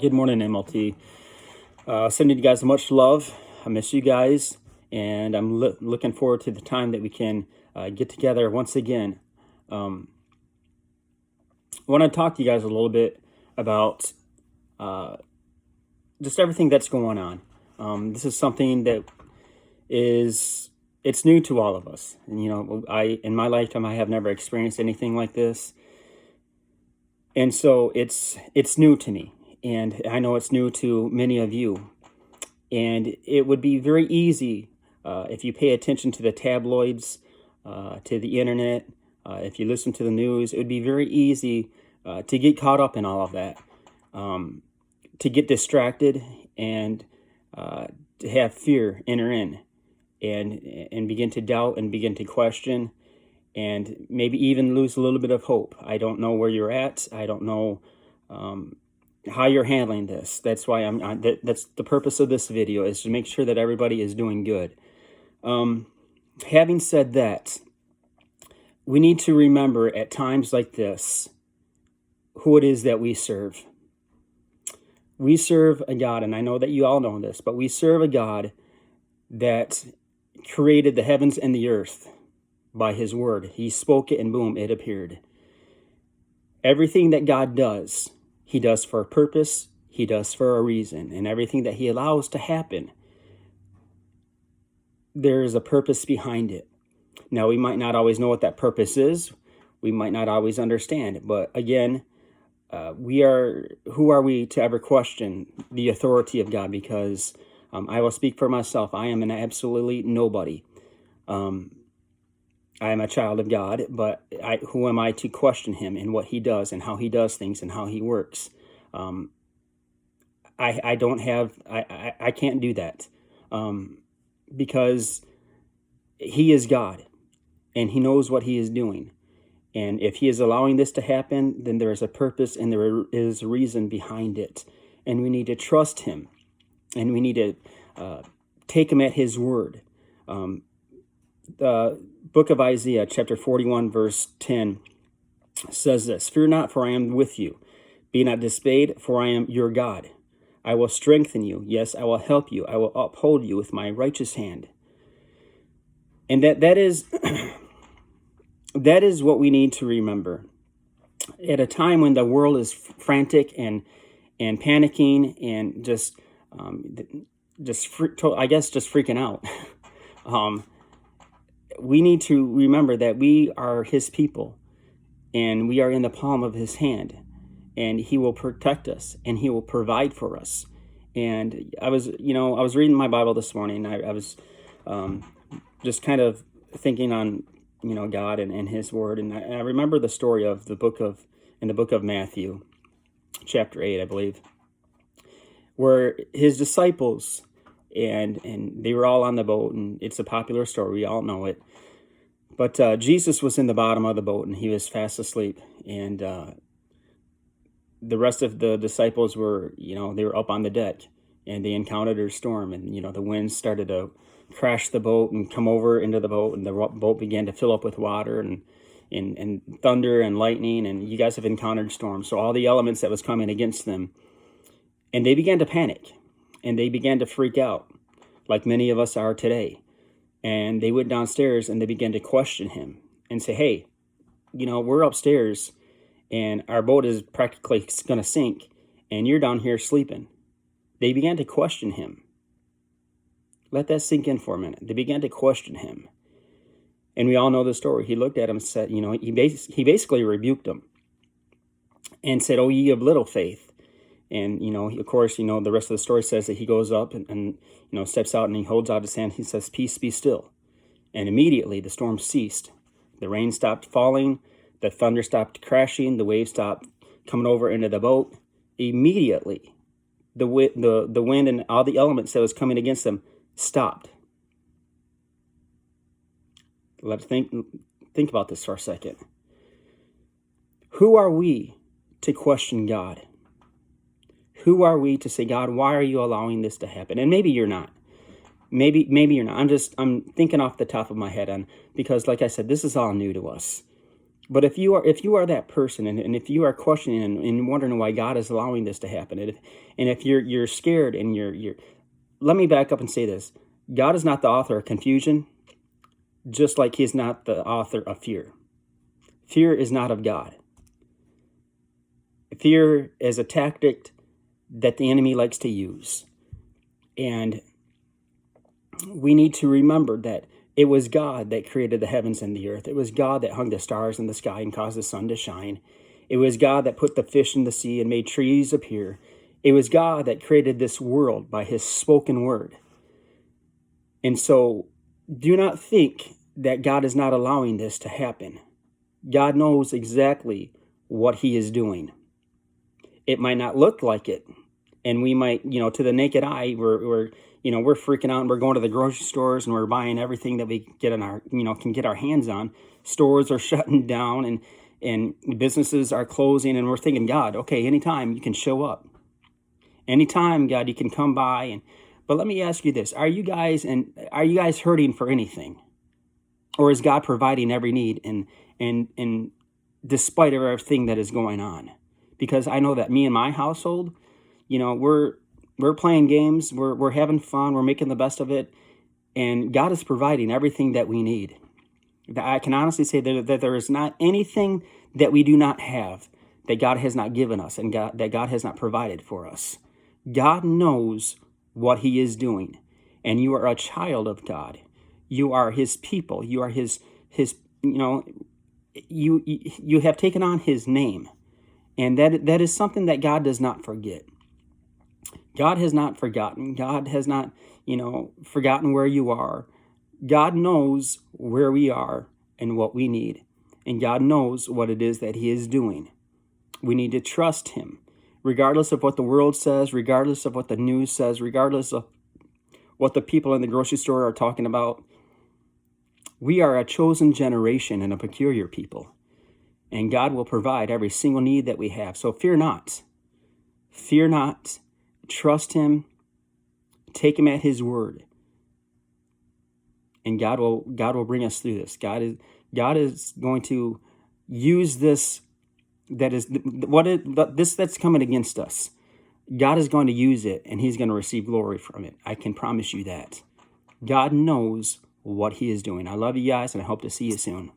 Good morning, MLT. Sending you guys much love. I miss you guys, and I'm looking forward to the time that we can get together once again. I want to talk to you guys a little bit about just everything that's going on. This is something that it's new to all of us. And, in my lifetime, I have never experienced anything like this. And so it's new to me. And I know it's new to many of you. And it would be very easy if you pay attention to the tabloids, to the internet, if you listen to the news, it would be very easy to get caught up in all of that, to get distracted and to have fear enter in and begin to doubt and begin to question and maybe even lose a little bit of hope. I don't know where you're at. I don't know how you're handling this. That's why that's the purpose of this video, is to make sure that everybody is doing good. Having said that, we need to remember at times like this who it is that we serve. We serve a God, and I know that you all know this, but we serve a God that created the heavens and the earth by his word. He spoke it and boom, it appeared. Everything that God does, he does for a purpose, he does for a reason, and everything that he allows to happen, there is a purpose behind it. Now, we might not always know what that purpose is. We might not always understand it, but again, who are we to ever question the authority of God? Because I will speak for myself. I am an absolutely nobody. I am a child of God, but who am I to question him and what he does and how he does things and how he works? I can't do that because he is God and he knows what he is doing. And if he is allowing this to happen, then there is a purpose and there is a reason behind it. And we need to trust him and we need to take him at his word. The book of Isaiah, chapter 41, verse 10 says this: "Fear not, for I am with you. Be not dismayed, for I am your God. I will strengthen you. Yes, I will help you. I will uphold you with my righteous hand." And that is that is what we need to remember. At a time when the world is frantic and panicking and just freaking out, we need to remember that we are his people and we are in the palm of his hand, and he will protect us and he will provide for us. And I was reading my Bible this morning. I was just kind of thinking on, God and his word. And I remember the story of in the book of Matthew, chapter 8, I believe, where his disciples and they were all on the boat, and it's a popular story. We all know it. But Jesus was in the bottom of the boat and he was fast asleep. And the rest of the disciples were, they were up on the deck and they encountered a storm, and, the wind started to crash the boat and come over into the boat, and the boat began to fill up with water and thunder and lightning. And you guys have encountered storms. So all the elements that was coming against them, and they began to panic and they began to freak out like many of us are today. And they went downstairs and they began to question him and say, "Hey, we're upstairs and our boat is practically going to sink and you're down here sleeping." They began to question him. Let that sink in for a minute. They began to question him. And we all know the story. He looked at him and said, he basically rebuked them and said, "Oh, ye of little faith." And, of course, the rest of the story says that he goes up and steps out and he holds out his hand. He says, "Peace, be still." And immediately the storm ceased. The rain stopped falling. The thunder stopped crashing. The waves stopped coming over into the boat. Immediately, the wind and all the elements that was coming against them stopped. Let's think about this for a second. Who are we to question God? Who are we to say, "God, why are you allowing this to happen?" And maybe you're not. Maybe you're not. I'm thinking off the top of my head, because like I said, this is all new to us. But if you are that person, and if you are questioning and wondering why God is allowing this to happen, and if you're scared and you're let me back up and say this. God is not the author of confusion, just like he's not the author of fear. Fear is not of God. Fear is a tactic that the enemy likes to use. And we need to remember that it was God that created the heavens and the earth. It was God that hung the stars in the sky and caused the sun to shine. It was God that put the fish in the sea and made trees appear. It was God that created this world by his spoken word. And so do not think that God is not allowing this to happen. God knows exactly what he is doing. It might not look like it. And we might, to the naked eye, we're freaking out and we're going to the grocery stores and we're buying everything that we get can get our hands on. Stores are shutting down and businesses are closing, and we're thinking, God, okay, anytime you can show up. Anytime, God, you can come by. But let me ask you this. Are you guys hurting for anything? Or is God providing every need and despite of everything that is going on? Because I know that me and my household, we're playing games, we're having fun, we're making the best of it, and God is providing everything that we need. I can honestly say that there is not anything that we do not have that God has not given us and that God has not provided for us. God knows what he is doing, and you are a child of God. You are his people. You are his you have taken on his name, and that is something that God does not forget. God has not forgotten. God has not, forgotten where you are. God knows where we are and what we need. And God knows what it is that he is doing. We need to trust him, regardless of what the world says, regardless of what the news says, regardless of what the people in the grocery store are talking about. We are a chosen generation and a peculiar people. And God will provide every single need that we have. So fear not. Fear not. Trust him. Take him at his word. And God will bring us through this. God is going to use this that's coming against us. God is going to use it, and he's going to receive glory from it. I can promise you that. God knows what he is doing. I love you guys, and I hope to see you soon.